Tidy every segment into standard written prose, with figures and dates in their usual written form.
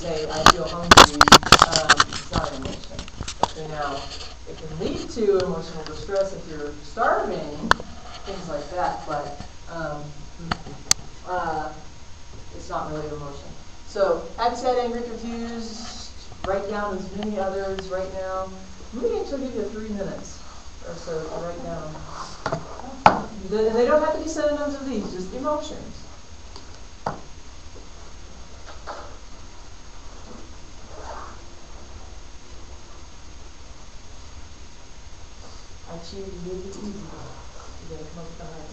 say, I feel hungry, it's not an emotion. Okay, now, it can lead to emotional distress if you're starving, things like that, but it's not really an emotion. So, happy, sad, angry, confused, write down as many others right now. Let me actually give you 3 minutes or so to write down. And they don't have to be synonyms of these, just emotions. I choose to make it easy. You gotta come up with the right.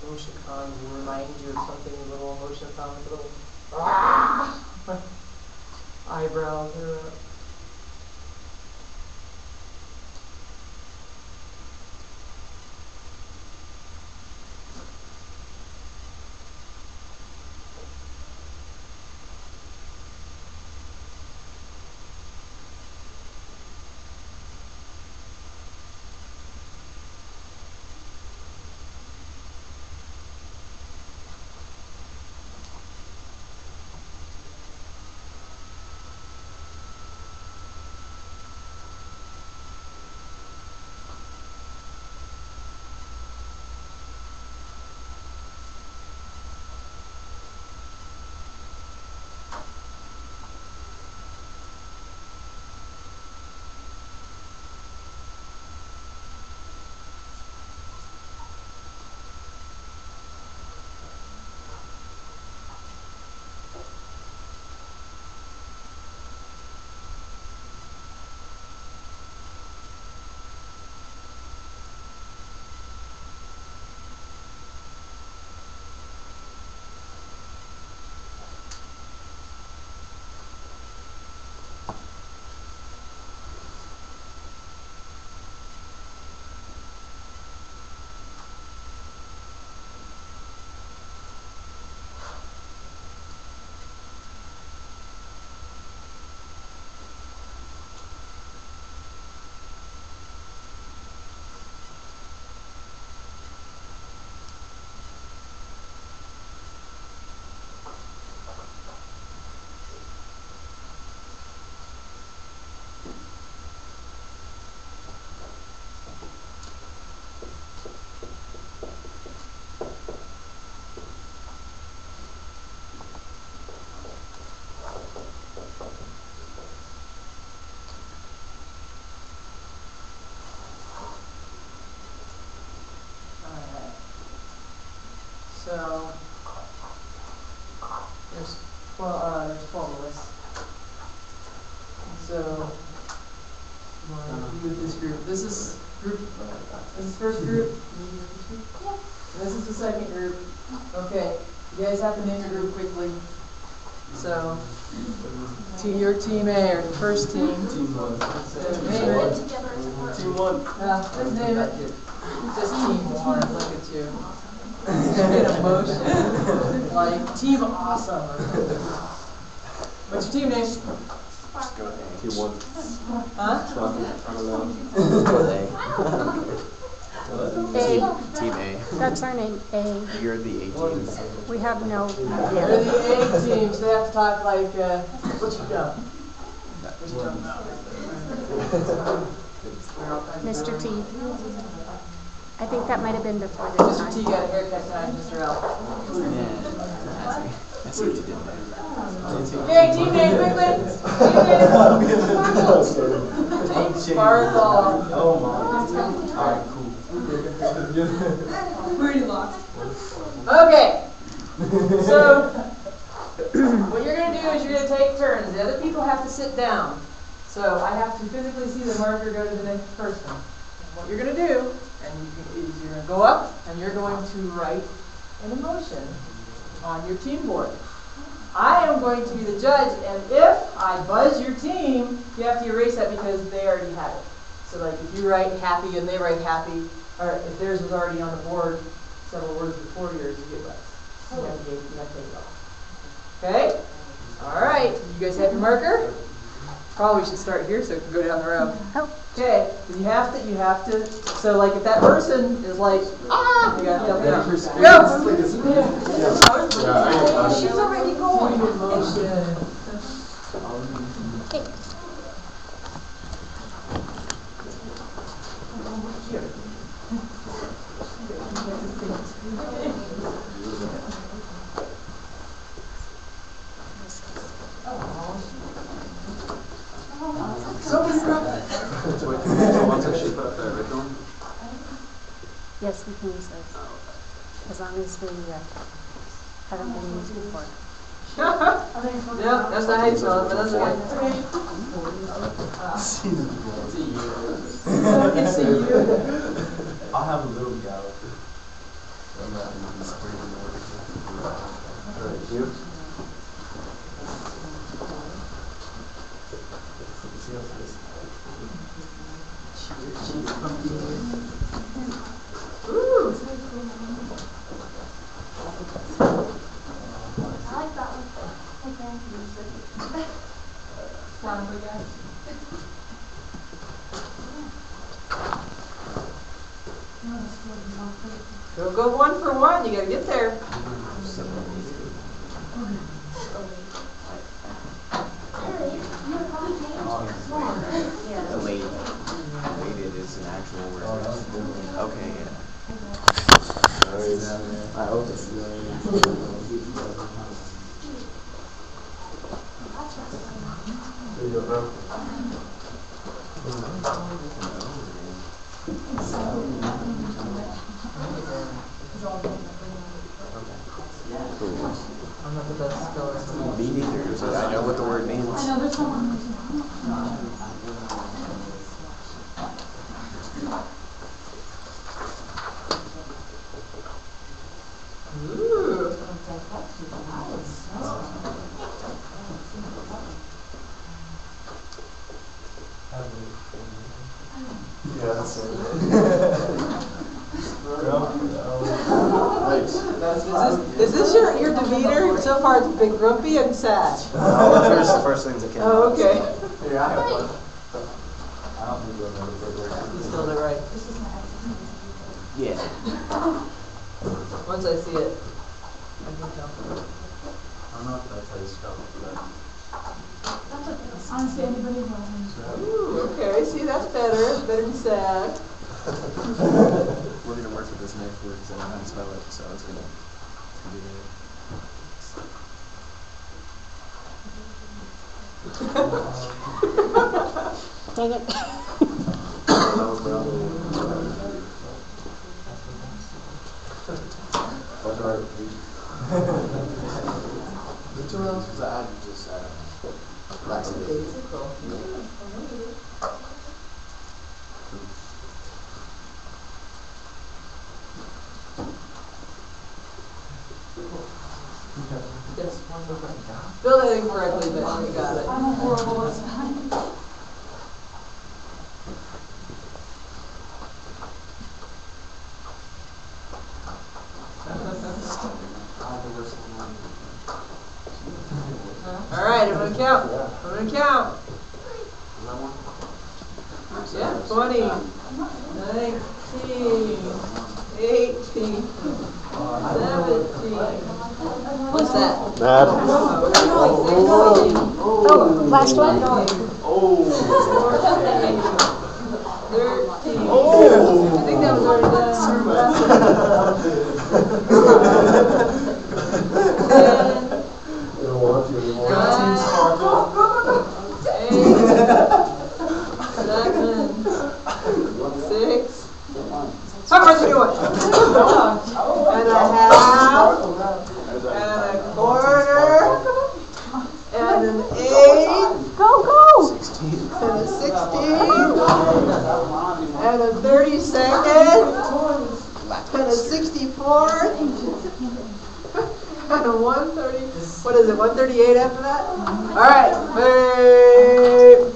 Emotion comes and remind you of something, a little emotion comes, a little eyebrows or so there's 12 of us. So you want to be with this group. This is first group. Yeah. This is the second group. Okay. You guys have to name your group quickly. So your team A or the first team. Team 1. Name it. Team 1. Let's name it. Just team 1. Look at you. Get emotion. Like Team Awesome. What's your team name? Team 1. Huh? A. Team A. That's our name, A. You're the A team. We have no You're idea. the A team, so they have to talk like, what you got? Mr. T. I think that might have been before this Mr. T time. got a haircut time, Mr. L. I see what you did there. Okay, team name quickly. Team Sparkle. Oh my. Alright, cool. Pretty lost. Okay. So, what you're going to do is you're going to take turns. The other people have to sit down. So, I have to physically see the marker go to the next person. And what you're going to do, and you're going to go up, and you're going to write an emotion on your team board. I am going to be the judge, and if I buzz your team, you have to erase that because they already had it. So like if you write happy and they write happy, or if theirs was already on the board several words before yours, you get buzzed. You have to take it off. Okay? All right. You guys have your marker? Probably should start here so it can go down the row. Okay. You have to. So like if that person is like, ah, you gotta tell them. Go. She's already going. Okay. Yes, we can use those. As long as we haven't been used before. Yep, that's not how you spell it, but that's okay. It's a U. I'll have a little gal. I'm not going to be spraying Alright, you? Ooh. I like that one. Don't go one for one. You gotta get there. Elated is an actual word. Okay, yeah. I hope it's There you go, bro. I'm not the best speller. Me neither, but I know what the word means. I know there's someone. Ooh. Yeah, that's it. Is this your demeanor? So far it's been grumpy and sad. There's the first things that came Oh, out. okay. Yeah, I have one. I don't think you'll know the word. You spelled it right. Yeah. Once I see it, I can tell. I don't know if that's how you spell it, but. Honestly, anybody will. Ooh, okay. See, that's better. It's better than sad. We're going to work with this next word because I know how to spell it, so it's going to be good. Dang it. The two else, because I just, Basical. Yes, wonderful. Spell that incorrectly, but you got it. I'm horrible this time. All right, I'm gonna count. Yeah, 20, 19, 18, 17. What's that? That. Oh, last one? 13. Oh. I think that was already done. They don't want you anymore. 9, 8, 7, 6. How much do you want? And a half, and a quarter, and an 8. Go, go! And a 16, and a 32nd, and a 64th, 1:30. What is it? 1:38 after that? All right. Babe.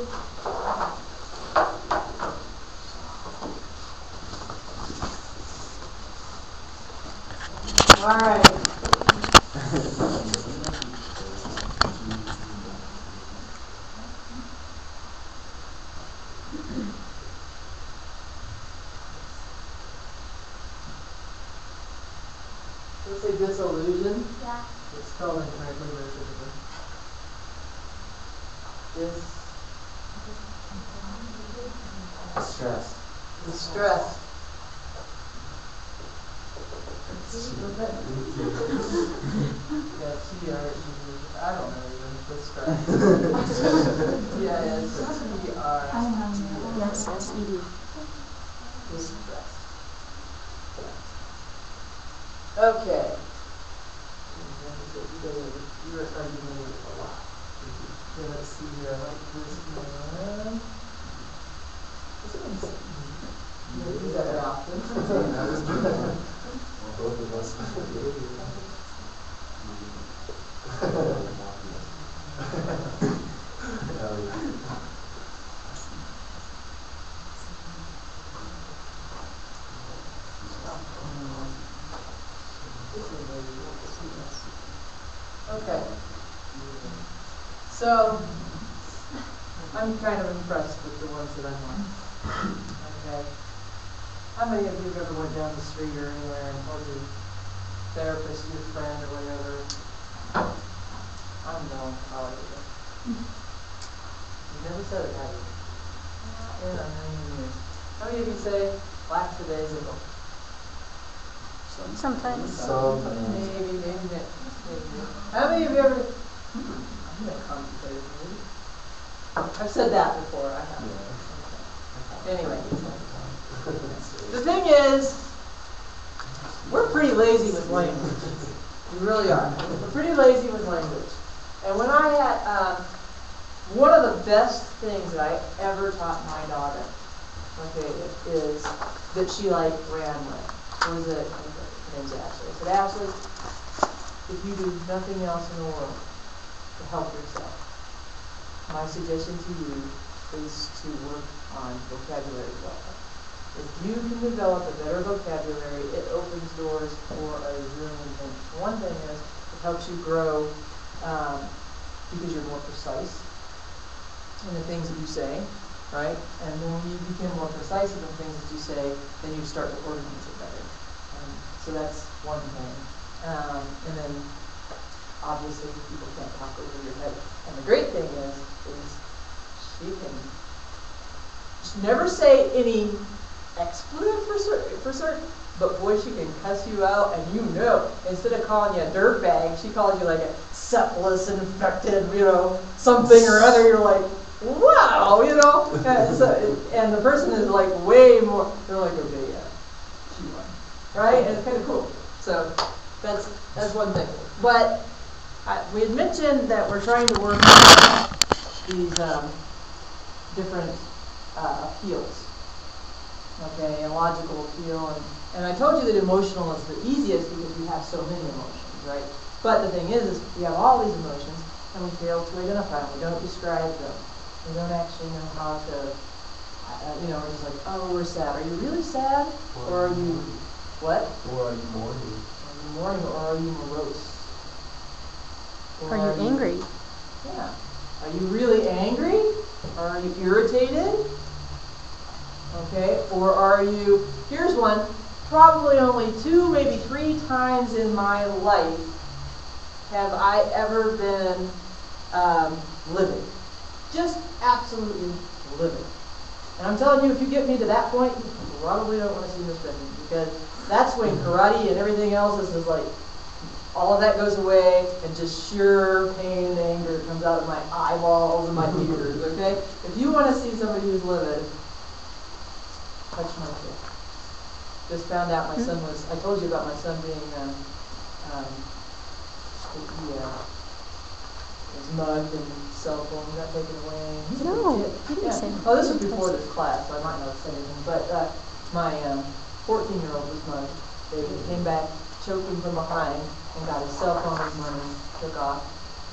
All right. Let's say disillusion. Yeah. It's spelled incorrectly, but it's Stress. distress. Yeah, I don't know even. Distress. Distress. Yes, ED. Distress. Okay. You're arguing a lot. Okay, let's see here. I like this one. You don't use that very often. Both of us. Okay. So, I'm kind of impressed with the ones that I'm on. Okay. How many of you have ever went down the street or anywhere and told your therapist, your friend, or whatever, I'm done, how are you? You never said it, have you? Yeah, I mean, how many of you say, lackadaisical? Sometimes. Maybe. How many of you ever, I'm going to contemplate maybe. I've said that before, I have. Anyway. The thing is, we're pretty lazy with language. We really are. We're pretty lazy with language. And when I had, one of the best things that I ever taught my daughter, okay, is that she ran with. Was it? Her name's Ashley. I said, Ashley, if you do nothing else in the world to help yourself, my suggestion to you is to work on vocabulary development. If you can develop a better vocabulary, it opens doors for a zillion things. One thing is, it helps you grow because you're more precise in the things that you say, right? And then when you become more precise in the things that you say, then you start to organize it better. So that's one thing. And then, obviously, people can't talk over your head. And the great thing is she can never say any expletive for certain, but boy, she can cuss you out, and instead of calling you a dirtbag, she calls you like a syphilis infected, something or other. You're like, wow, and the person is like way more, they're like, okay, yeah, she won, right? And it's kind of cool. So that's one thing. But we had mentioned that we're trying to work on these different appeals. Okay, a logical appeal, and I told you that emotional is the easiest because we have so many emotions, right? But the thing is we have all these emotions, and we fail to identify them. We don't describe them. We don't actually know how to, we're just like, oh, we're sad. Are you really sad? Or are you, what? Or are you mourning? Are you mourning, or are you morose? Or Are you angry? Yeah. Are you really angry? Or are you irritated? Okay, or are you, here's one, probably only 2, maybe 3 times in my life have I ever been livid. Just absolutely livid. And I'm telling you, if you get me to that point, you probably don't want to see Miss Benjamin, because that's when karate and everything else is like, all of that goes away, and just sheer pain and anger comes out of my eyeballs and my ears, okay? If you want to see somebody who's livid, touch my kid. Just found out my son was, I told you about my son being, was mugged and cell phone got taken away. He's a No, good kid. you didn't say that. Oh, this was before this class, so I might not say anything. But my 14-year-old was mugged. They came back choking from behind, and got his cell phone, his money, took off.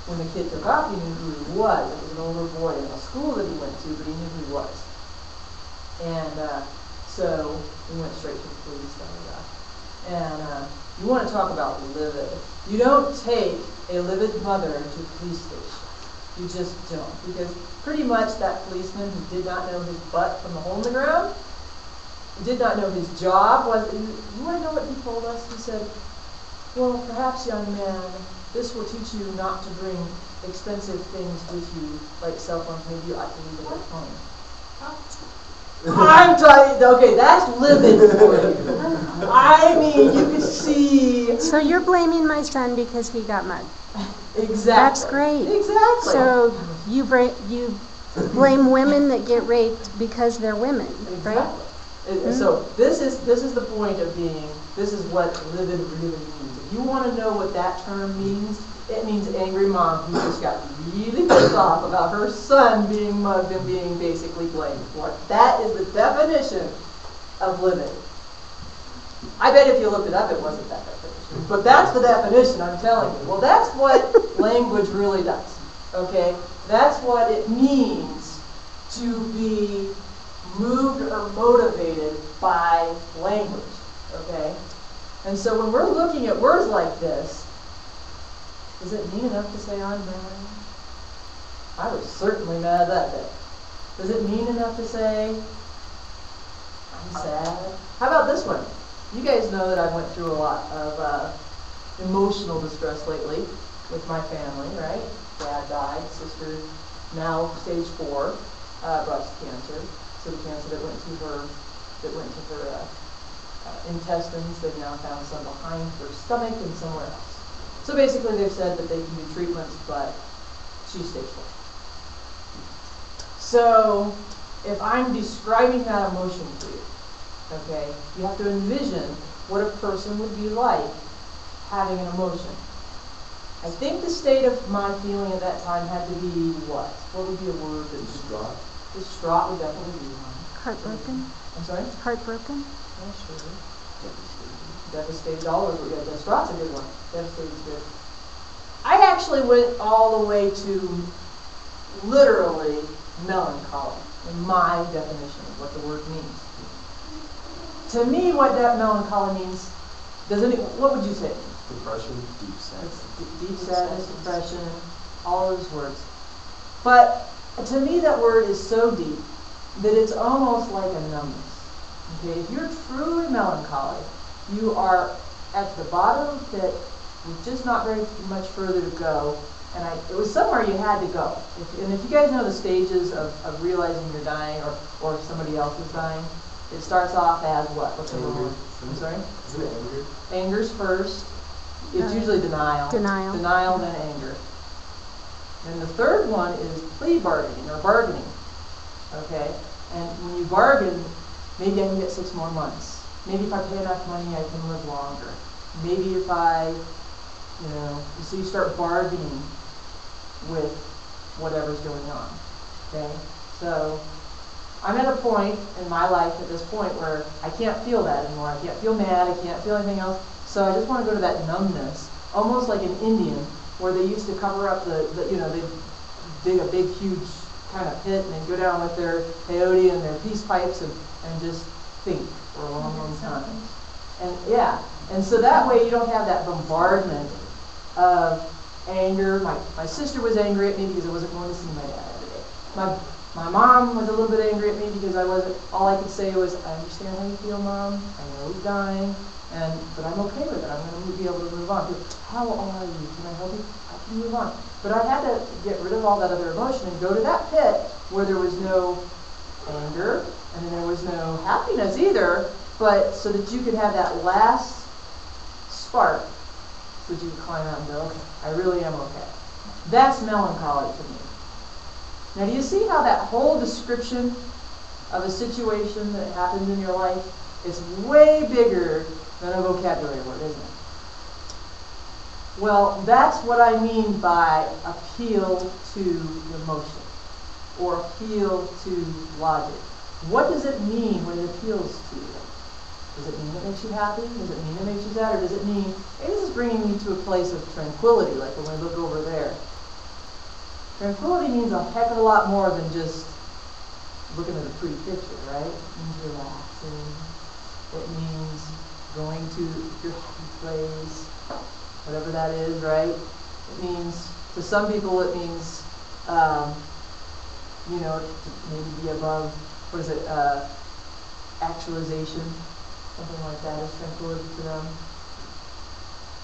When the kid took off, he knew who he was. It was an older boy in a school that he went to, but he knew who he was. And so we went straight to the police. And you want to talk about livid. You don't take a livid mother to a police station. You just don't. Because pretty much that policeman who did not know his butt from the hole in the ground, who did not know his job, you want to know what he told us? He said, well, perhaps, young man, this will teach you not to bring expensive things with you, like cell phones. Maybe you ought to leave it at home. I'm telling you, okay, that's livid for you. I mean, you can see. So you're blaming my son because he got mugged. Exactly. That's great. Exactly. So you blame women that get raped because they're women, right? Exactly. So this is the point of being. This is what livid really means. If you want to know what that term means, it means angry mom who just got really pissed off about her son being mugged and being basically blamed for it. That is the definition of livid. I bet if you looked it up, it wasn't that definition. But that's the definition, I'm telling you. Well, that's what language really does. Okay? That's what it means to be moved or motivated by language. Okay? And so when we're looking at words like this, does it mean enough to say I'm mad? I was certainly mad that day. Does it mean enough to say I'm sad? How about this one? You guys know that I went through a lot of emotional distress lately with my family, right? Dad died, sister now stage 4, breast cancer. So the cancer that went to her intestines, they've now found some behind her stomach and somewhere else. So basically they've said that they can do treatments, but she's stage 4. So if I'm describing that emotion to you, okay, you have to envision what a person would be like having an emotion. I think the state of my feeling at that time had to be what? What would be a word that Distraught. Distraught would definitely be one. Heartbroken. I'm sorry? Heartbroken. Yeah, sure. Devastated. All over. Yeah, distraught's a good one. Devastated is good. I actually went all the way to literally melancholy in my definition of what the word means. To me, what that melancholy means, what would you say? Depression, deep sadness. Deep sadness, depression, all those words. But to me, that word is so deep that it's almost like a numbness. Okay, if you're truly melancholy, you are at the bottom of the pit with just not very much further to go. And it was somewhere you had to go. If you guys know the stages of realizing you're dying or somebody else is dying, it starts off as what? What's the word? I'm sorry? Isn't it anger? Anger's first. It's usually denial. Denial, then anger. And the third one is plea bargaining or bargaining. Okay? And when you bargain, maybe I can get 6 more months. Maybe if I pay enough money, I can live longer. Maybe if so you start bargaining with whatever's going on. Okay? So I'm at a point in my life at this point where I can't feel that anymore. I can't feel mad. I can't feel anything else. So I just want to go to that numbness, almost like an Indian, where they used to cover up they'd dig a big, huge kind of pit and they'd go down with their peyote and their peace pipes and just think for a long, long time. And so that way you don't have that bombardment of anger. My sister was angry at me because I wasn't going to see my dad every day. My mom was a little bit angry at me because all I could say was, I understand how you feel, Mom. I know he's dying, but I'm okay with it. I'm going to be able to move on. How are you? Can I help you? I can move on. But I had to get rid of all that other emotion and go to that pit where there was no anger and there was no happiness either, but so that you could have that last spark so that you could climb out and go, okay, I really am okay. That's melancholy to me. Now, do you see how that whole description of a situation that happened in your life is way bigger than a vocabulary word, isn't it? Well, that's what I mean by appeal to emotion or appeal to logic. What does it mean when it appeals to you? Does it mean it makes you happy? Does it mean it makes you sad? Or does it mean, hey, this is bringing me to a place of tranquility, like when we look over there? Tranquility means a heck of a lot more than just looking at a pretty picture, right? It means relaxing. It means going to your happy place, whatever that is, right? It means, to some people it means, you know, to maybe be above, what is it, actualization, something like that is tranquility to them.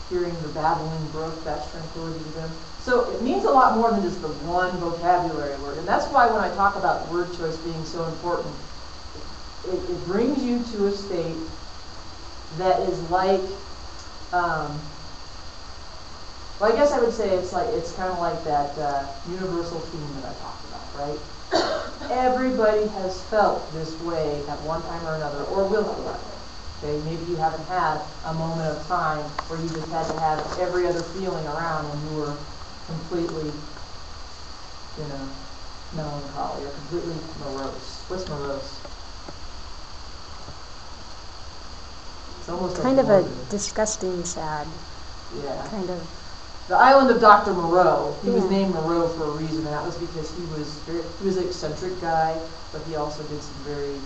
Hearing the babbling brook, that's tranquility to them. So it means a lot more than just the one vocabulary word. And that's why when I talk about word choice being so important, it brings you to a state that is like, well, I guess I would say it's kind of like that universal theme that I talked about, right? Everybody has felt this way at one time or another, or will feel that way. Okay, maybe you haven't had a moment of time where you just had to have every other feeling around and you were completely, you know, melancholy or completely morose. What's morose? It's almost kind like of a morbid. disgusting sad. Yeah. Kind of. The island of Dr. Moreau, he was Yeah. named Moreau for a reason, and that was because he was an eccentric guy, but he also did some very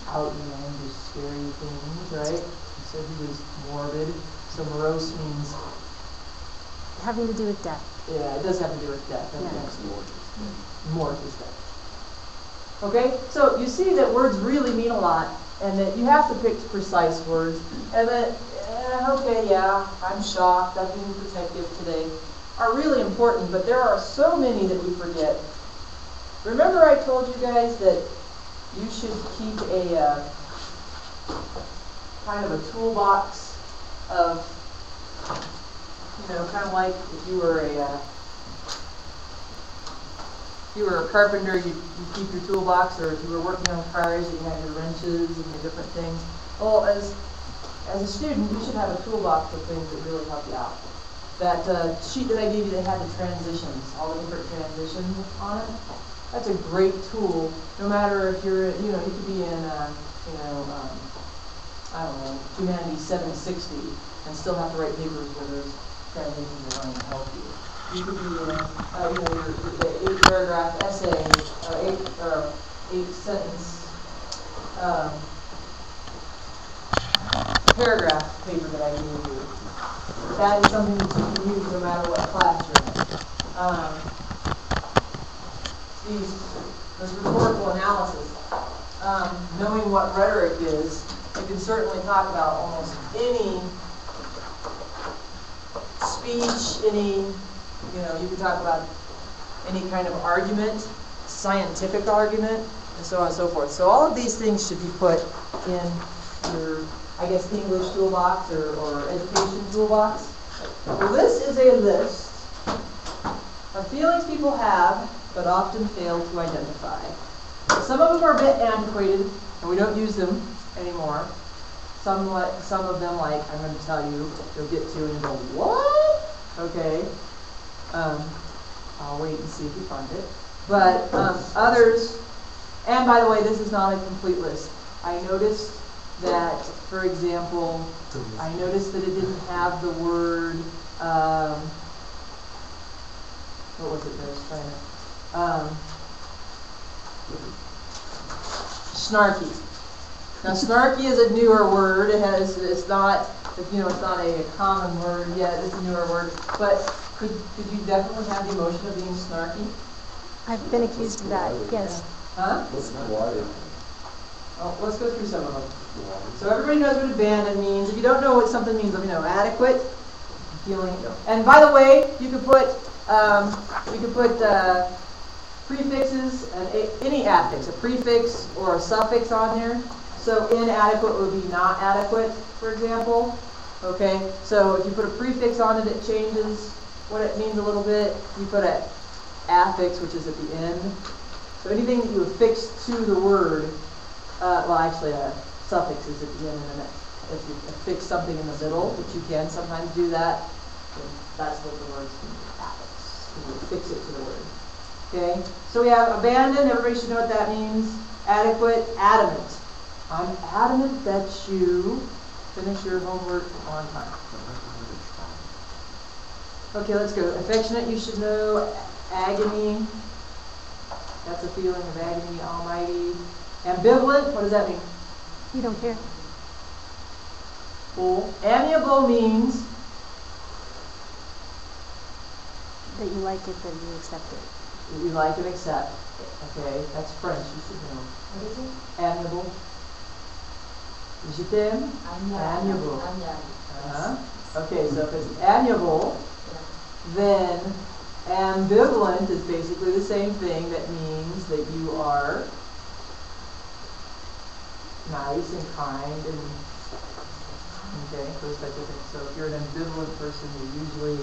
outlandish, scary things, right? He said he was morbid, so morose means, Having to do with death. yeah, it does have to do with death. Yeah. Mort is death. Okay, so you see that words really mean a lot, and that you have to pick precise words, and that, okay, yeah, I'm shocked, I'm being protective today, are really important, but there are so many that we forget. Remember I told you guys that you should keep a kind of a toolbox of, you know, kind of like if you were a carpenter, you keep your toolbox, or if you were working on cars, you have your wrenches and your different things. Well, as a student, you should have a toolbox of things that really help you out. That sheet that I gave you that had the transitions, all the different transitions on it, that's a great tool, no matter if you're, you know, you could be in, I don't know, Humanities 760 and still have to write papers where those transitions are going to help you. You could be in, the 8-paragraph essay, or 8-sentence paragraph paper that I gave you. That is something that you can use no matter what class you're in. This rhetorical analysis, knowing what rhetoric is, you can certainly talk about almost any speech, you can talk about any kind of argument, scientific argument, and so on and so forth. So all of these things should be put in your, I guess, English toolbox or education toolbox. Well, this is a list of feelings people have but often fail to identify. Some of them are a bit antiquated, and we don't use them anymore. Some of them, like I'm going to tell you, you'll get to and you go, what? Okay. I'll wait and see if you find it. But others, and by the way, this is not a complete list. I noticed that, for example, I noticed that it didn't have the word, what was it that I was trying to, snarky. Now, snarky is a newer word. It's not a common word yet. It's a newer word. But could you definitely have the emotion of being snarky? I've been accused of that, yes. Huh? Oh, let's go through some of them. So everybody knows what abandon means. If you don't know what something means, let me know. Adequate, feeling. And by the way, you could put prefixes and any affix, a prefix or a suffix on there. So inadequate would be not adequate, for example. Okay, so if you put a prefix on it, it changes what it means a little bit. You put an affix, which is at the end. So anything that you affix to the word, well, actually a suffix is at the end, and then if you affix something in the middle, which you can sometimes do that, then that's what the word's going to be, affix. You affix it to the word. Okay, so we have abandon. Everybody should know what that means. Adequate, adamant. I'm adamant that you finish your homework on time. Okay, let's go. Affectionate, you should know. Agony, that's a feeling of agony, almighty. Ambivalent, what does that mean? You don't care. Full. Amiable means That you like it, that you accept it. that you like and accept. Okay, that's French, you should know. What is it? Amiable. Je t'aime. Amiable. Okay, so if it's amiable, then ambivalent is basically the same thing. That means that you are nice and kind and those types of things. So if you're an ambivalent person, you're usually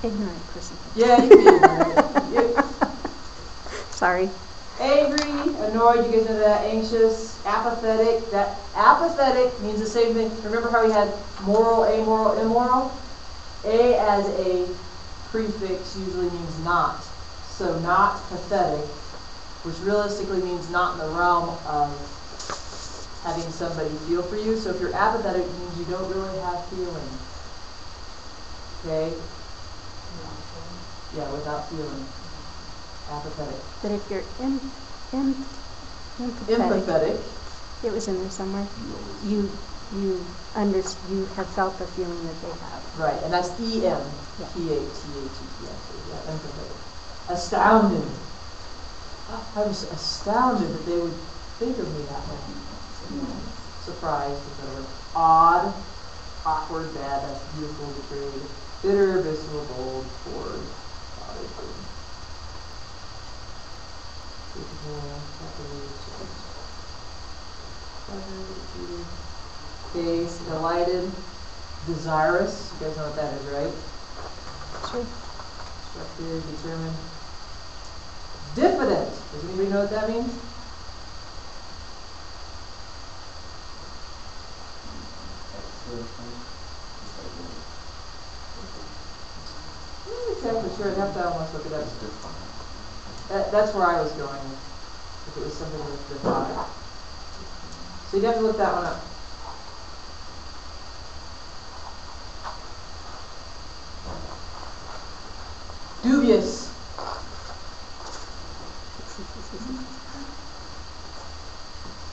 Ignorant person. you can be ignorant. Sorry. Angry, annoyed, you guys know that, anxious, apathetic. That apathetic means the same thing. Remember how we had moral, amoral, immoral? A as a prefix usually means not. So not pathetic, which realistically means not in the realm of having somebody feel for you. So if you're apathetic, it means you don't really have feeling. Okay? Yeah, without feeling. Apathetic. But if you're empathetic, Empathetic. it was in there somewhere. You have felt the feeling that they have. Right, and that's E-M. Yeah. P-A-T-H-E-T, yeah, empathetic. Astounded. I was astounded that they would think of me that way. Surprised, etc. Odd, awkward, bad, that's beautiful, betrayed. Bitter, visceral, bold, bored, bothered. Case, delighted, desirous. You guys know what that is, right? Sure. Instructed, determined. Diffident. Does anybody know what that means? I'm not exactly sure. I'd have to almost look it up. That's where I was going if it was something with the thought. So you'd have to look that one up. Dubious.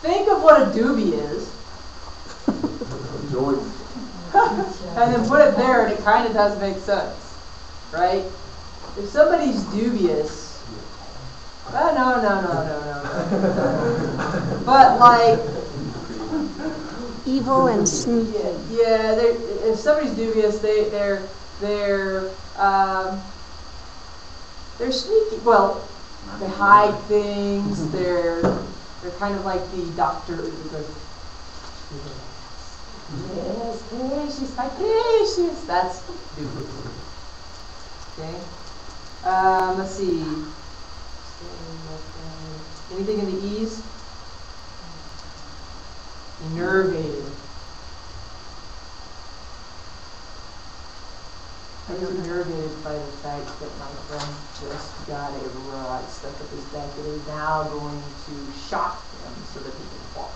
Think of what a doobie is. And then put it there and it kind of does make sense. Right? If somebody's dubious, no. But like, Evil and sneaky. yeah, if somebody's dubious, they're sneaky. Well, they hide things. They're kind of like the doctor who goes, yes, she's my patience. That's dubious. Okay. Let's see. Anything in the E's? Enervated. I was enervated by the fact that my friend just got a rod stuck up his back that is now going to shock him so that he can walk.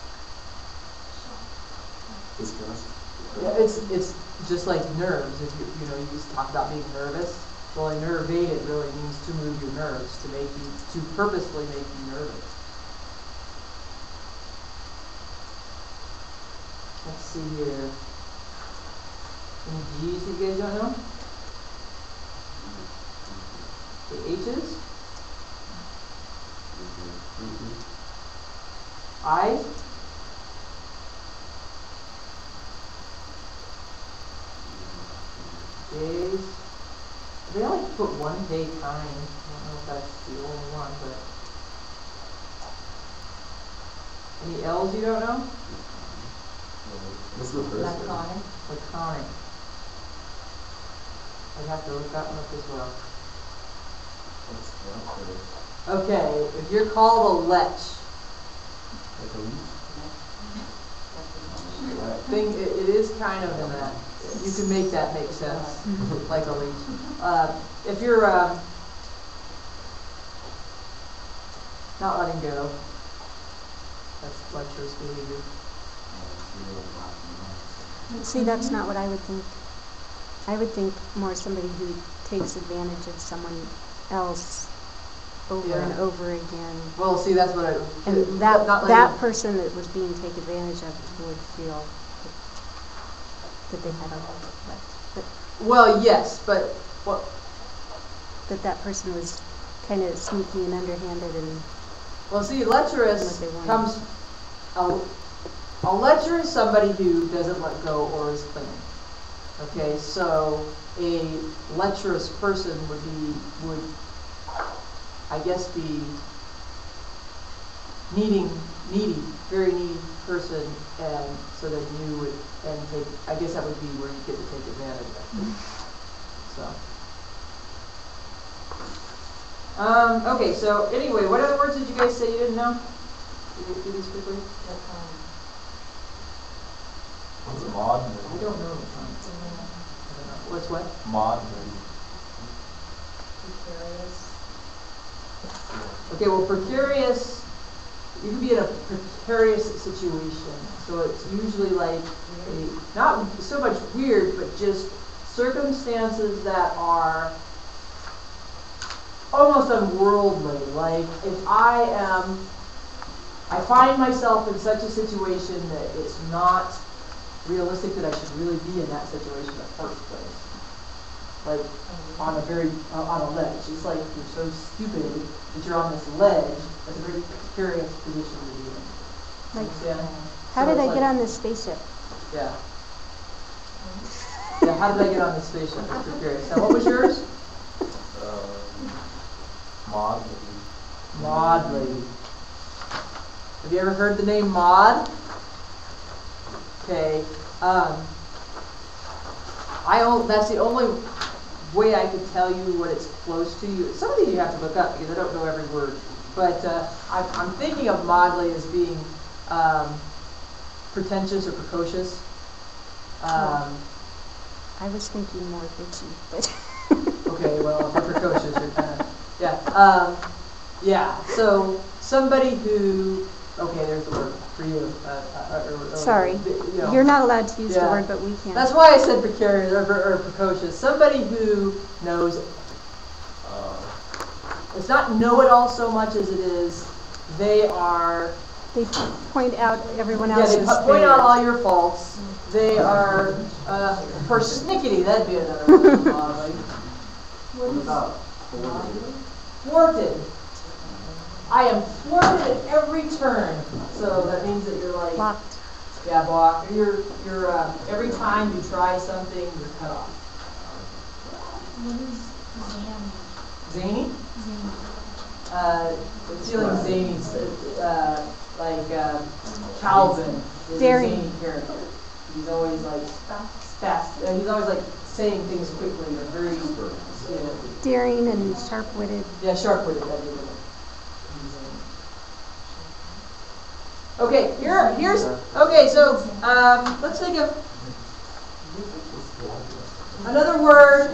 Yeah, it's just like nerves. If you used to talk about being nervous. Well, enervated really means to move your nerves, to purposefully make you nervous. Let's see here. Any G's that you guys don't know? The H's? I's? J's? They only put one K kind. I don't know if that's the only one, but. Any L's you don't know? What's the first one? Laconic. Laconic. I'd have to look that one up as well. Okay, if you're called a lech, it is kind of in that. You can make that make sense, like a leech. If you're not letting go, That's lecherous behavior. See, that's not what I would think. I would think more somebody who takes advantage of someone else over Yeah. and over again. Well, see, that's what I. And not that letting- person that was being taken advantage of would feel that they had a Well, yes, but well, that person was kind of sneaky and underhanded and well, see, lecherous What they want. comes. A lecher is somebody who doesn't let go or is clinging. Okay, so a lecherous person would I guess be needy, very needy person, and so that you would take. I guess that would be where you get to take advantage of it. So. Okay, so anyway, what other words did you guys say you didn't know? Did you do these quickly? What's a mod? I don't know. What's what? Mod. Okay, well, precarious, you can be in a precarious situation. So it's usually like, not so much weird, but just circumstances that are almost unworldly. Like, if I find myself in such a situation that it's not realistic that I should really be in that situation in the first place. Like, on a ledge. It's like you're so stupid that you're on this ledge. That's a very precarious position to be in. like, Understand? how So did it's I get like- on this spaceship? Yeah. Yeah, how did I get on this spaceship? It's precarious. Now, what was yours? Mod. Maud lady. Have you ever heard the name Maud? Okay. That's the only way I could tell you what it's close to. Some of these you have to look up because I don't know every word. But I'm thinking of Maudley as being pretentious or precocious. I was thinking more bitchy, but Okay, well, if you're precocious, you're kind of, yeah. So somebody who, okay, there's the word for you. sorry, you know. you're not allowed to use the Yeah. word, but we can. That's why I said precarious or precocious. Somebody who knows. It's not know-it-all so much as it is they are. They point out everyone Yeah, else's. they point out all your faults. They are persnickety. That'd be another word. What about Thwarted. I am thwarted at every turn. So that means that you're like. Blocked. Yeah, block. You're every time you try something, you're cut off. What is Zany? Feeling zany, like Calvin is Daring. a zany character. He's always like fast. He's always like saying things quickly or very, Daring and sharp-witted. yeah, sharp-witted. That'd be good. Okay, here's okay. So let's think of another word.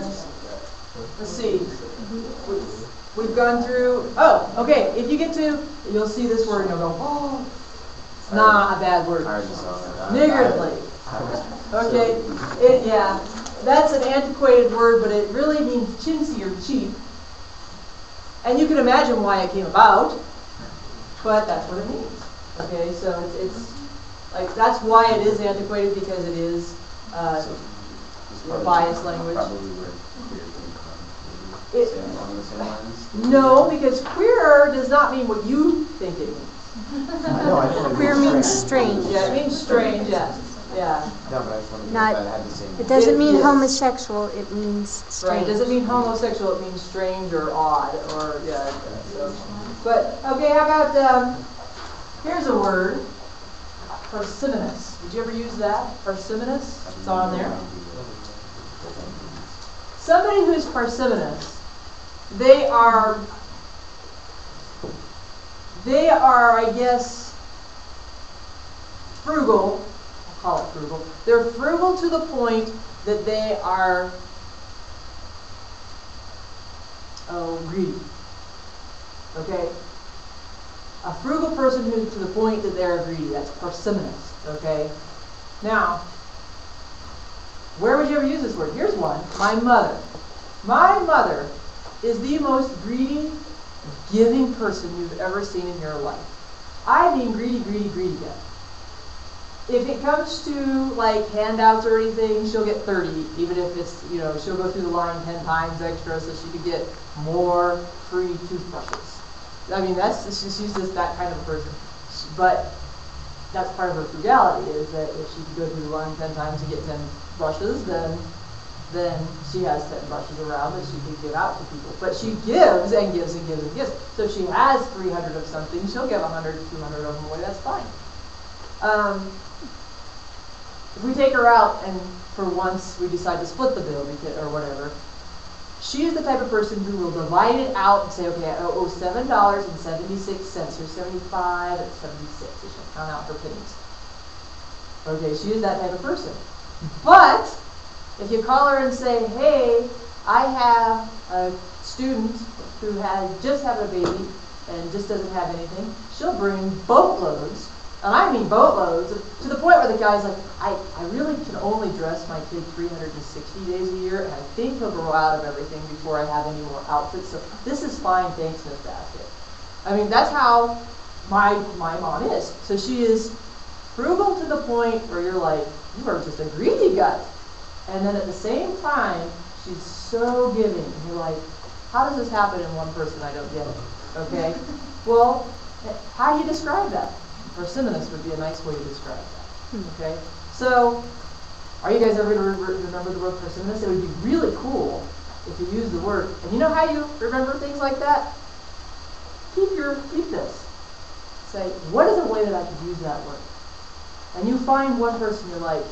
Let's see. We've gone through. Oh, okay. If you get to, you'll see this word and you'll go, oh, it's not a bad word. I already saw that. Niggardly. Okay. Yeah. That's an antiquated word, but it really means chintzy or cheap. And you can imagine why it came about, but that's what it means. Okay, so it's like that's why it is antiquated, because it is biased language. Probably where queer came from. Same along the same lines. No, because queer does not mean what you think it means. I know, I know. Queer means strange. Yeah, it means strange. Yeah, yeah. No, but I just wanted to Not- know if that had the same. It doesn't mean Yes. homosexual, it means Right. strange. It doesn't mean homosexual. It means strange or odd or yeah. So. But okay, how about here's a word. Parsimonious. Did you ever use that? Parsimonious? It's on there. Somebody who's parsimonious, they are, I guess, frugal. I'll call it frugal. They're frugal to the point that they are, greedy. Okay? A frugal person who to the point that they're greedy. That's parsimonious. Okay. Now, where would you ever use this word? Here's one. My mother. My mother is the most greedy, giving person you've ever seen in your life. I mean greedy, greedy, greedy guy. If it comes to like handouts or anything, she'll get 30, even if it's, you know, she'll go through the line 10 times extra so she could get more free toothbrushes. I mean, she's just that kind of person. But that's part of her frugality, is that if she could go through the line 10 times to get 10 brushes, then she has 10 brushes around that she could give out to people. But she gives and gives and gives and gives. So if she has 300 of something, she'll give 100, 200 of them away. That's fine. If we take her out and for once we decide to split the bill or whatever, she is the type of person who will divide it out and say, okay, I owe $7.76 or 75 and 76. So she'll count out her pennies. Okay, she is that type of person. But if you call her and say, hey, I have a student who just had a baby and just doesn't have anything, she'll bring boatloads, and I mean boatloads, to the point where the guy's like, I really can only dress my kid 360 days a year, and I think he'll grow out of everything before I have any more outfits, so this is fine, thanks, Miss Basket. I mean, that's how my mom is. So she is frugal to the point where you're like, you are just a greedy gut. And then at the same time, she's so giving. And you're like, how does this happen in one person? I don't get it. Okay? Well, how do you describe that? Parsimonious would be a nice way to describe that. Okay? So, are you guys ever going to remember the word parsimonious? It would be really cool if you use the word. And you know how you remember things like that? Keep this. Say, what is a way that I could use that word? And you find one person you're like,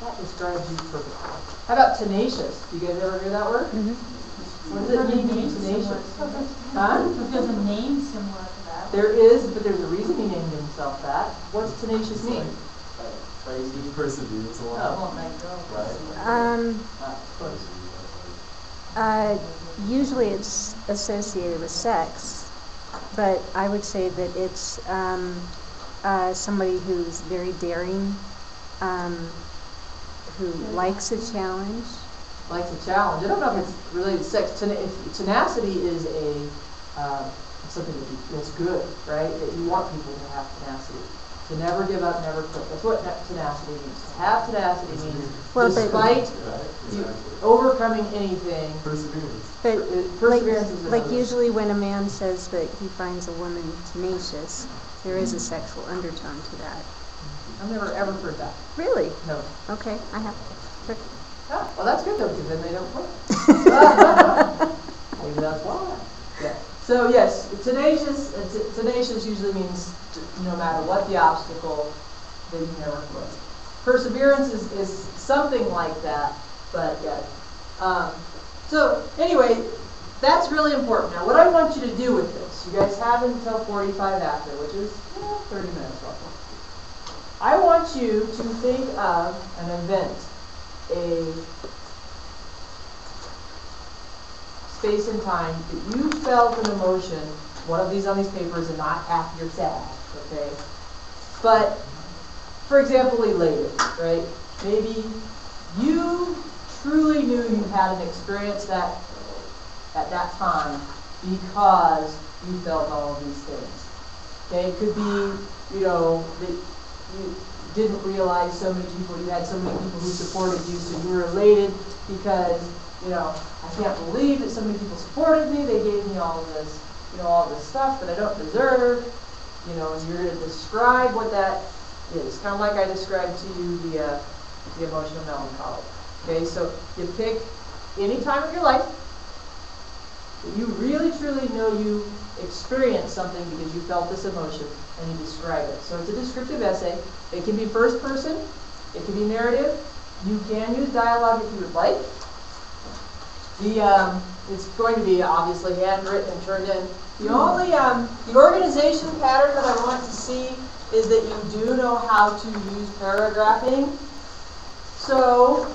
that describes you perfectly. How about tenacious? Do you guys ever hear that word? Mm-hmm. What does it mean to be tenacious? Huh? There's a name similar to that. There is, but there's a reason he named himself that. What's tenacious mean? Crazy, perseverance a lot. Oh, Right. Usually it's associated with sex, but I would say that it's somebody who's very daring, who likes a challenge. Likes a challenge. I don't know if it's related to sex. Tenacity is something that's good, right? That you want people to have tenacity. To never give up, never quit. That's what tenacity means. To have tenacity means, despite overcoming anything, Perseverance. But perseverance is like another. usually when a man says that he finds a woman tenacious, there is a sexual undertone to that. I've never ever heard that. Really? No. Okay, I have. Oh, well, that's good though, because then they don't quit. Maybe that's why. Yeah. So yes, tenacious usually means no matter what the obstacle, that you never quit. Perseverance is something like that, but yeah. So anyway, that's really important. Now, what I want you to do with this, you guys have until 45 after, which is 30 minutes roughly. I want you to think of an event, a space and time that you felt an emotion, one of these on these papers, and not happy or sad, okay? But, for example, elated, right? Maybe you truly knew you had an experience that at that time because you felt all of these things. Okay, it could be, that you didn't realize you had so many people who supported you, so you were elated because, I can't believe that so many people supported me, they gave me all of this, all this stuff that I don't deserve, and you're going to describe what that is. Kind of like I described to you the emotional melancholy. Okay, so you pick any time of your life that you really truly know you experienced something because you felt this emotion, and you describe it. So it's a descriptive essay. It can be first person, it can be narrative. You can use dialogue if you would like. It's going to be obviously handwritten and turned in. The only the organization pattern that I want to see is that you do know how to use paragraphing. So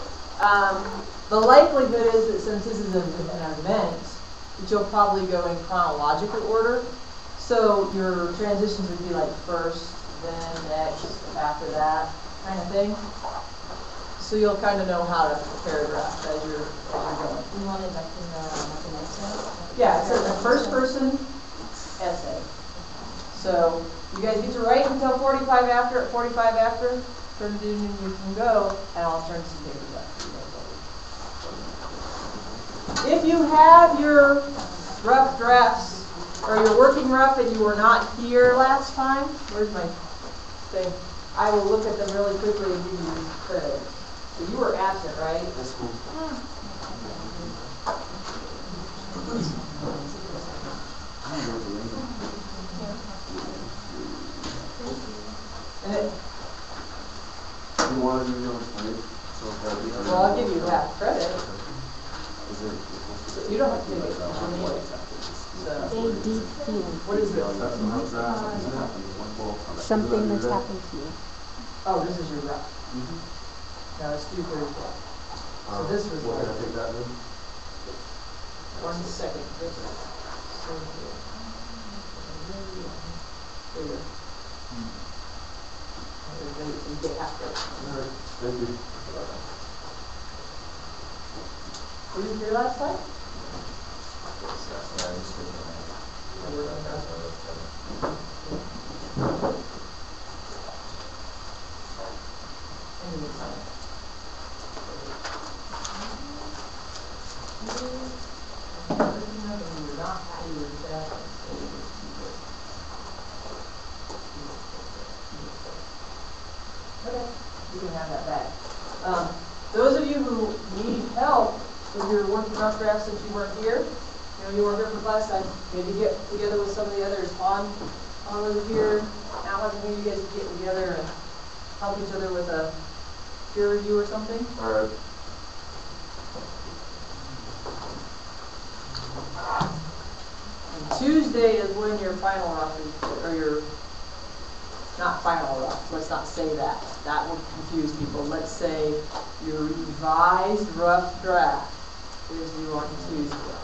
the likelihood is that since this is an event, that you'll probably go in chronological order. So your transitions would be like first, then next, after that, kind of thing. So you'll kind of know how to paragraph as you're going. You wanted like in the next one? Yeah, it's a first person essay. So you guys get to write until 45 after. At 45 after, turn it in and you can go, and I'll turn some papers up for you guys. If you have your rough drafts or your working rough and you were not here last time, where's my thing? I will look at them really quickly and give you credit. So you were absent, right? That's cool. And it, You want to do your own plate? well, I'll give you half credit. Is it? So you don't have to take it. You need it. So, ADQ, what is it? something that's happened to you. Oh, this is your rough. No, it's 234. So this was What, can I take that then? 1 second. This is so here. Here. You get half credit. Alright, thank you. Were you here last time? Okay, you can have that back. Those of you who need help with your working rough drafts since you weren't here, you weren't here for class time, maybe get together with some of the others. On wasn't here, Matt wasn't here, you guys could get together and help each other with a peer review or something. Alright. And Tuesday is when your final rough is, or your, not final rough, let's not say that. That will confuse people. Let's say your revised rough draft is due on Tuesday.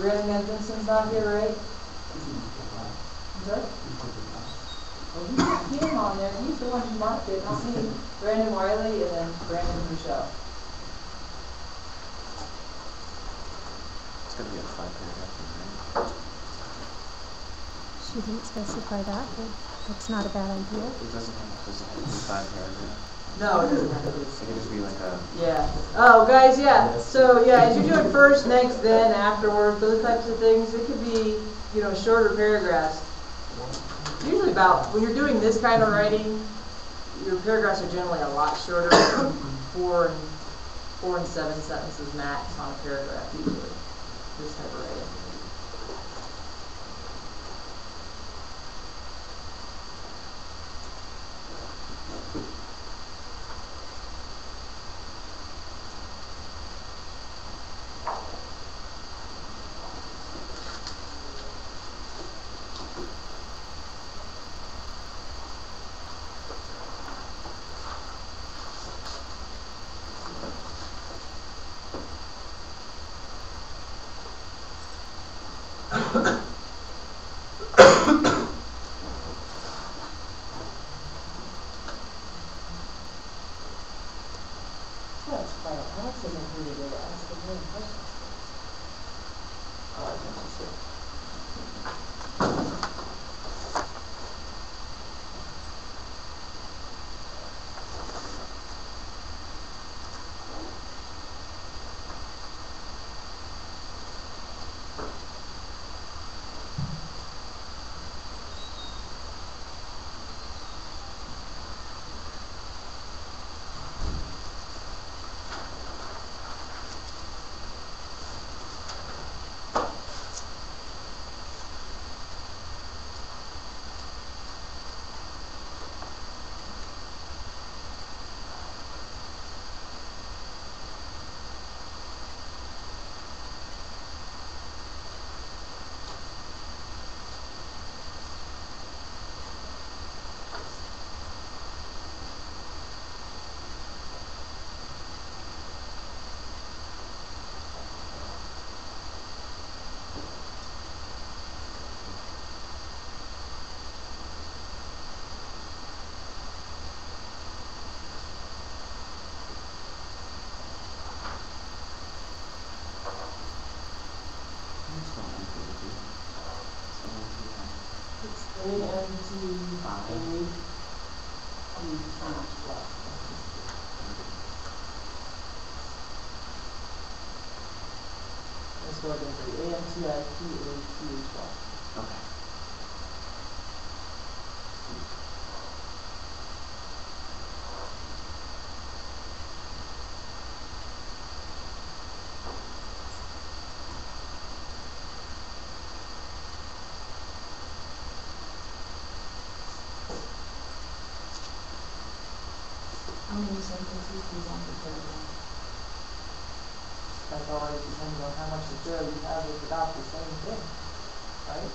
Brandon Vincent's not here, right? Sorry? Well, you put him on there. He's the one who marked it, not me. Brandon Wiley and then Brandon Michelle. It's gonna be a 5-paragraph thing, right? She didn't specify that, but that's not a bad idea. It doesn't have to be 5 paragraphs. No, it doesn't have to be. It could just be like a. Yeah. Oh, guys, yeah. So, yeah, as you're doing first, next, then, afterwards, those types of things, it could be, shorter paragraphs. Usually about, when you're doing this kind of writing, your paragraphs are generally a lot shorter, 4 and 7 sentences max on a paragraph, usually, this type of writing. Well, it's quite, Alex has included it as a main person. I like what she said. It's ANTA. Let's go again for you. ANTIPATH. Okay. How many sentences do you want to put in? That always depends on how much material you have with about the same thing, right?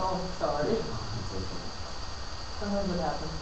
Oh, sorry. It's okay. Sometimes it happens.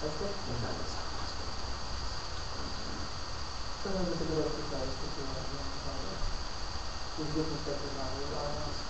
That's good. Sometimes it's a good exercise to do that. You get perspective on it all else.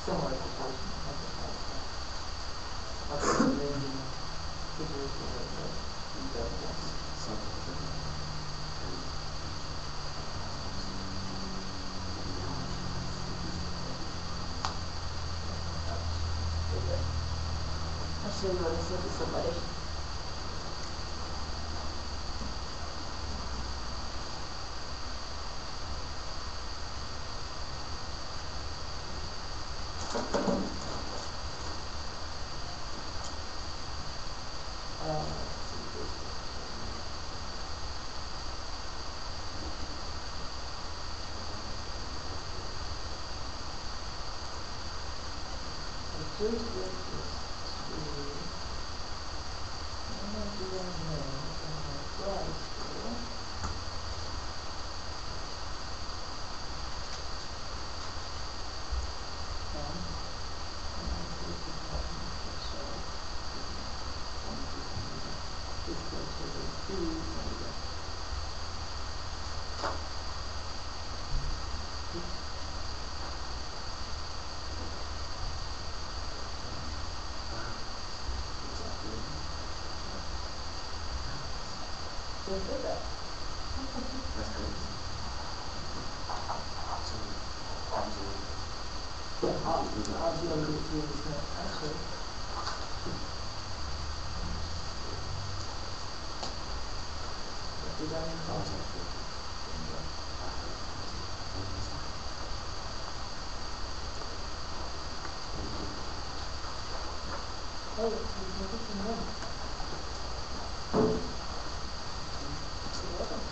Similar situation, like the past. Like a raging situation that you don't want. I'll show you what I said to somebody. Just with this to, I'm going to do that now in my grad school. Just did that. That's crazy. Yeah, I'll be able to do this next, actually. If you got any questions. Oh, you can put some more. You're welcome.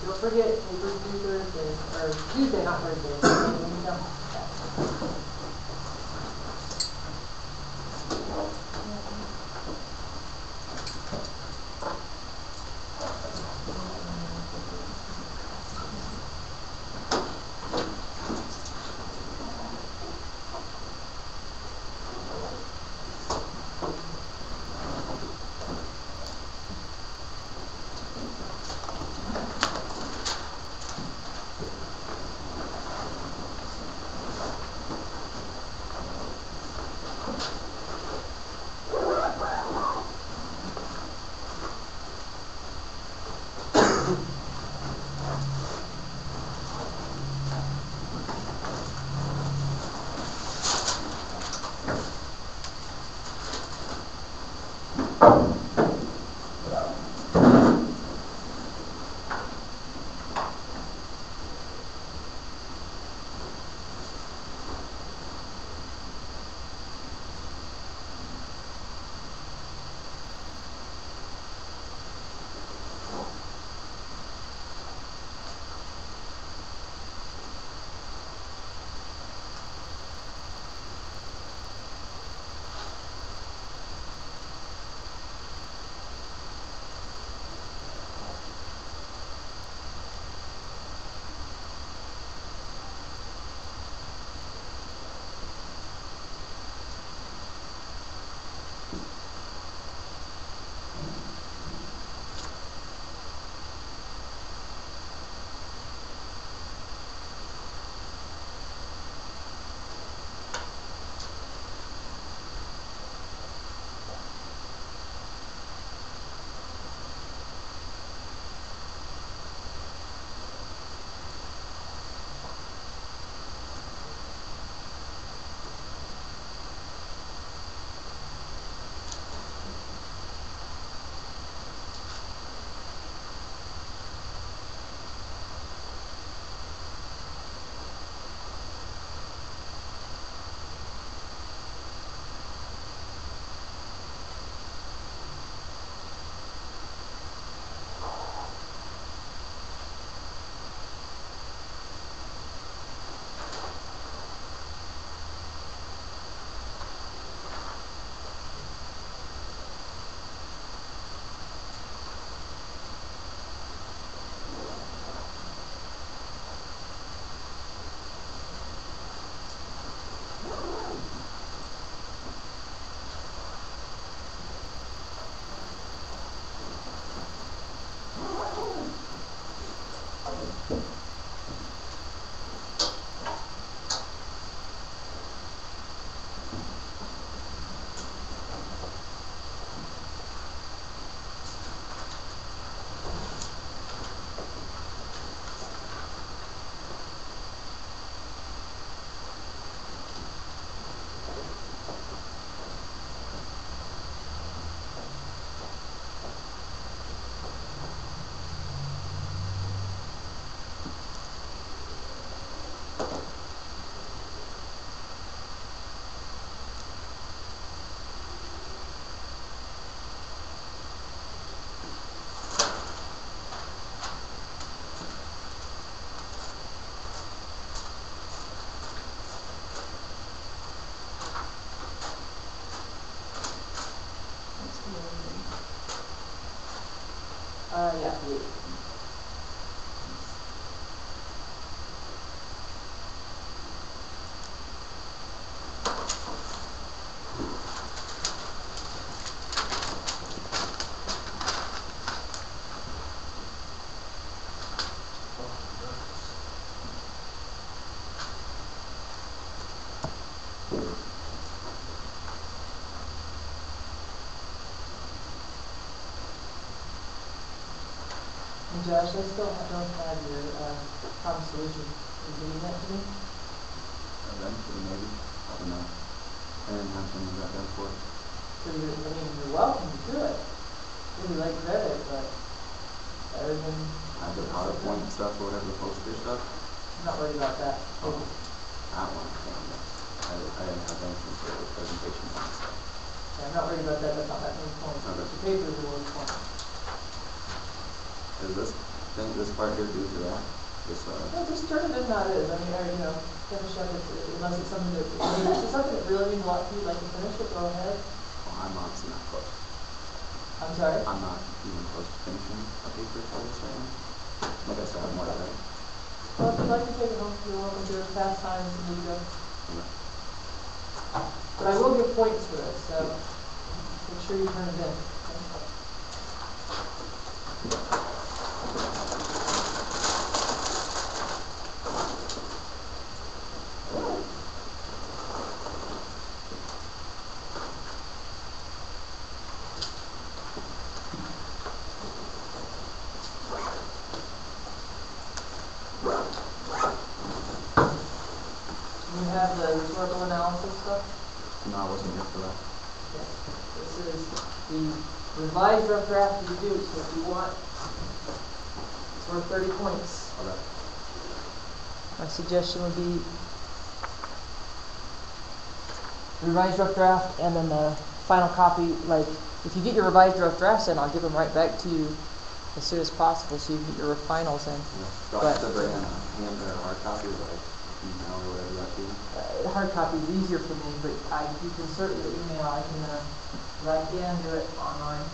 don't forget, papers due Thursday, or Tuesday, not Thursday, when you come. Yeah. And Josh, I still don't have your problem solution. Are you getting that to me? Eventually, maybe. I don't know. I didn't have some of that done for. So you're welcome to do it. Maybe like credit, but better than. I have the PowerPoint stuff or whatever, the poster stuff. I'm not worried about that. Oh, that one, I can't remember. I didn't have anything for the presentation and stuff. Yeah, I'm not worried about that. That's not that many points. Okay. The papers are worth points. Is this thing, this this part here due to that? This, No, just turn it in how it is. I mean, or, you know, finish up it, unless it's something that, I mean, if it's something that really means a lot to you, like to finish it, go ahead. well, I'm honestly not close. I'm sorry? I'm not even close to finishing a paper for this right now. Like I said, I'm more right. Well, if you'd like to take it home, you're welcome to. Fast times, and there you go. But I will give points for this, so make sure you turn it in. You have the rhetorical analysis stuff? No, I wasn't here for that. Yes. This is the revised rough draft you do, so if you want, it's worth 30 points. Okay. My suggestion would be the revised rough draft and then the final copy. Like, if you get your revised rough drafts in, I'll give them right back to you as soon as possible so you can get your finals in. Do I have to bring in a hand or a hard copy or like email or whatever that be? Hard copy is easier for me, but you can certainly email. I can do it online.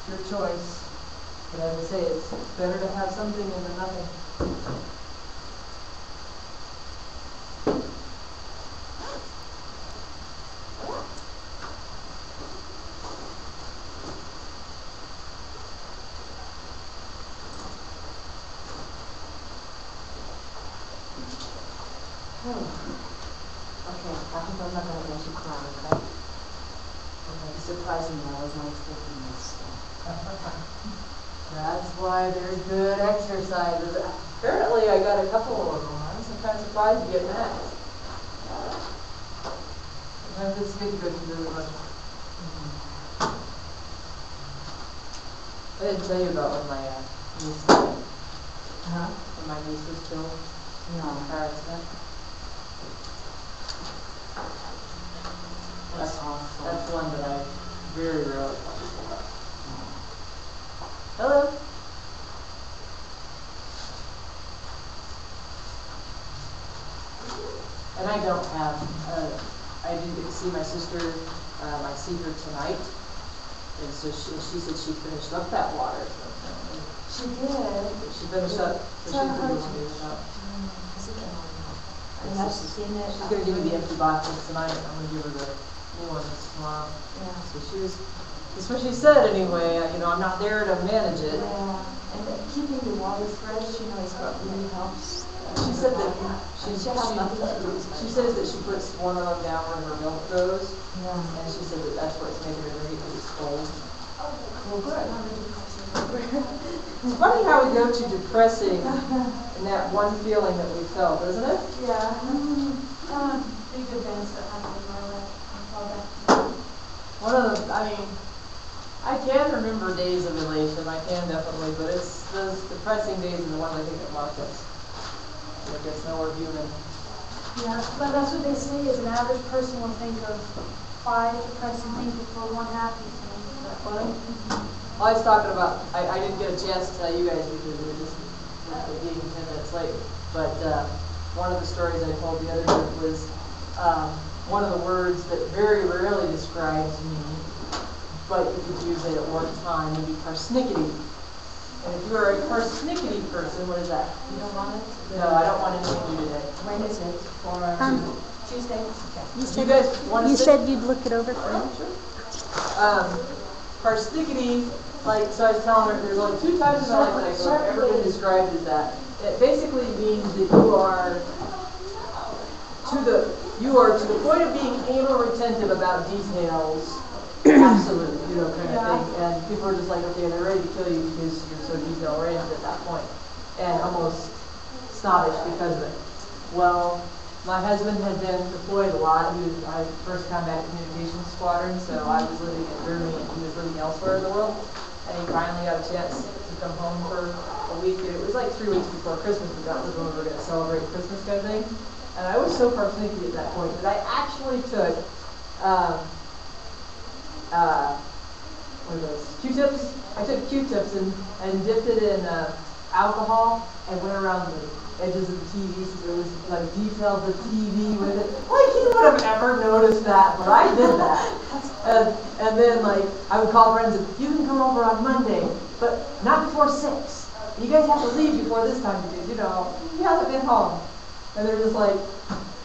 Your choice. But as I say, it's better to have something than nothing. Okay, I hope I'm not gonna get you crying, okay? Okay, surprising me, I was not expecting this. That's why they're good exercises. Apparently, I got a couple of them. I'm kind of surprised to get that. Sometimes it's good to go through the much. I didn't tell you about when my niece died. When my niece was killed in a car accident. That's awful. That's one that I very rarely talk about. Hello. And I don't have, I didn't get to see my sister, I see her tonight. And so she said she finished up that water. So, She did. she finished up, so she's Tell going her to to- do it up. And I've seen it. She's going to give me the empty boxes tonight. I'm going to give her the new ones tomorrow. Yeah. So she was, that's what she said anyway. You know, I'm not there to manage it. Yeah, and keeping the water fresh, you know, is what really helps. She said that she has nothing to do with she says that she puts one of them down where her milk goes, Yeah. and she said that that's what's making her drink it because it's cold. Well, good. It's funny how we go to depressing in that one feeling that we felt, isn't it? Yeah. Big events that happened in my life. All that. One of the, I mean, I can remember days of elation, I can definitely, but it's those depressing days are the ones I think that mark us. It gets nowhere human. Yeah, but that's what they say is an average person will think of 5 depressing things before one happy thing. Isn't that funny? I was talking about, I didn't get a chance to tell you guys because we were just being 10 minutes late, but one of the stories I told the other group was one of the words that very rarely describes me, but you could use it at one time, would be persnickety. And if you are a persnickety person, what is that? You don't want it? No, I don't want anything to do today. When is it? For Tuesday? You guys want to You sit? said you'd look it over for me? Persnickety, like, so I was telling her, there's only 2 times in my life that I've ever been described as that. It basically means that you are to the point of being anal retentive about details, absolute, you know, kind of thing. And people are just like, okay, they're ready to kill you because you're so detail oriented at that point, and almost snobbish because of it. Well, my husband had been deployed a lot. He was my first combat communications squadron, so I was living in Germany and he was living elsewhere in the world. And he finally got a chance to come home for a week. And it was like 3 weeks before Christmas, but that was when we were going to celebrate Christmas kind of thing. And I was so persnickety at that point that I actually took what are those? Q-tips I took Q-tips and dipped it in alcohol and went around the edges of the TV so there was like detailed the TV with it. Like he would have ever noticed that, but I did that. And then like I would call friends and you can come over on Monday, but not before 6. You guys have to leave before this time because you know he hasn't been home. And they're just like,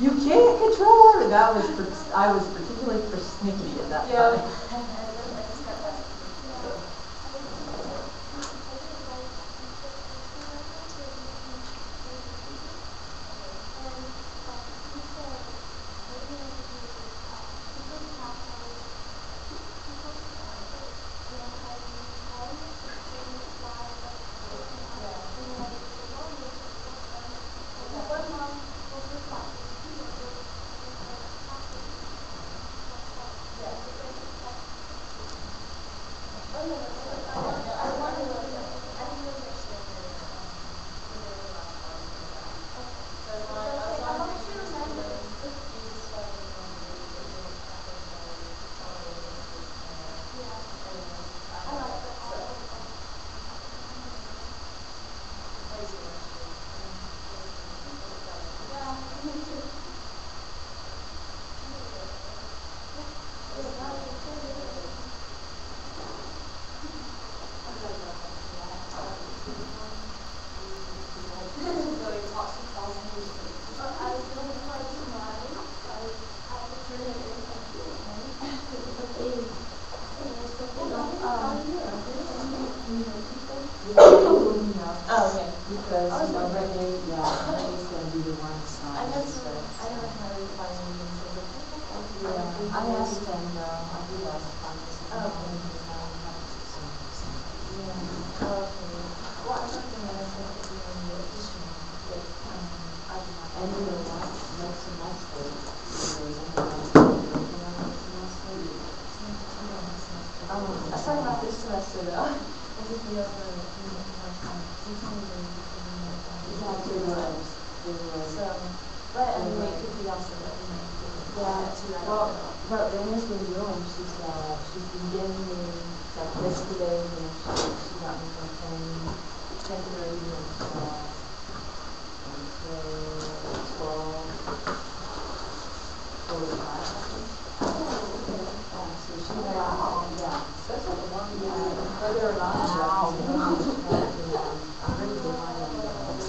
you can't control her. I was particularly persnickety at that time.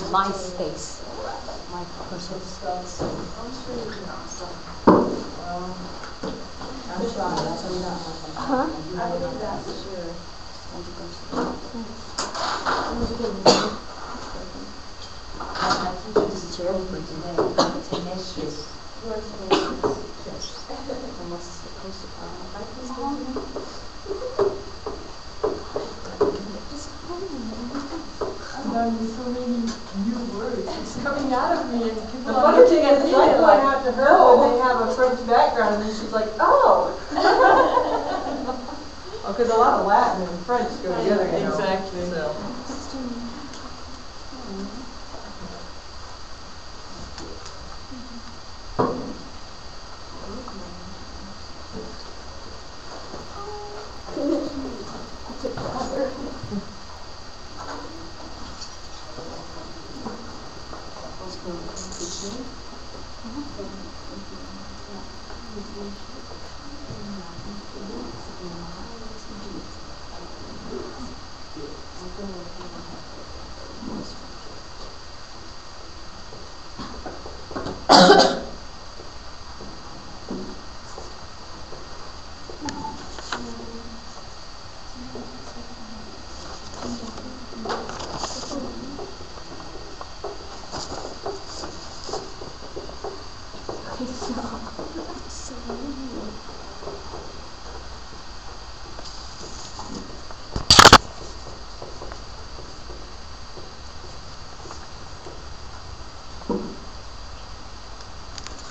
My space, my personal space. Huh? I believe that's sure. I teach this Sheryl Benjamin. Tenacious. You are tenacious. Yes. And what's supposed to I'm learning so many new words. It's coming out of me. And the funny thing is, I point out to her when they have a French background, and then she's like, oh! Because a lot of Latin and French go together, you know. Exactly. So.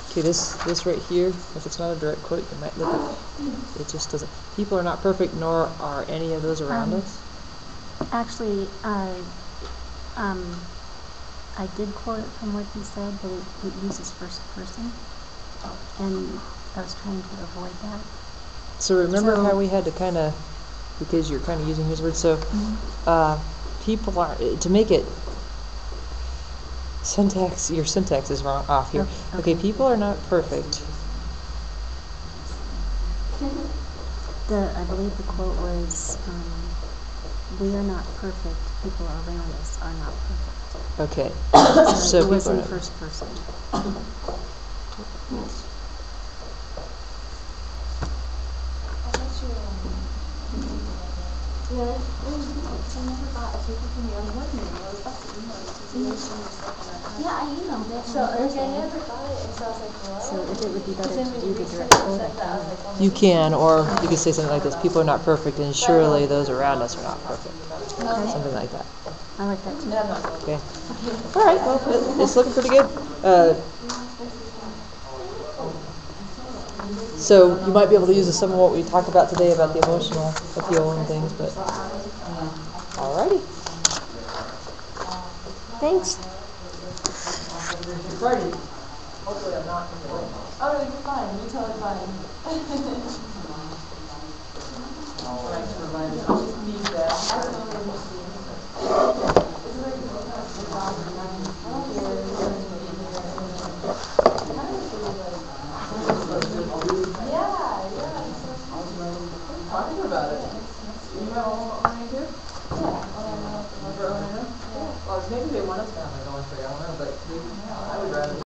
Okay, this right here, if it's not a direct quote, it might look like it just doesn't. People are not perfect, nor are any of those around us. Actually, I did quote it from what he said, but it uses first person, and I was trying to avoid that. So remember how we had to kind of because you're kind of using his words. So, people are, to make it, your syntax is wrong off here. Okay, people are not perfect. I believe the quote was, we are not perfect, people around us are not perfect. Okay, So it people was are in not- first person. Yeah, I emailed it. So, like, I never got it, and so I was like, what? So if it would be better to do the direct quote, I can. You can, or you could say something like this, people are not perfect, and surely those around us are not perfect. Okay. Something like that. I like that too. Okay. All right, well, it's looking pretty good. So you might be able to use some of what we talked about today about the emotional appeal and things, but alrighty. Thanks. Friday. Hopefully I'm not in the way. Oh, no, you're fine. You're totally fine. Thanks for reminding me. I'll just need that. Talking about it. Email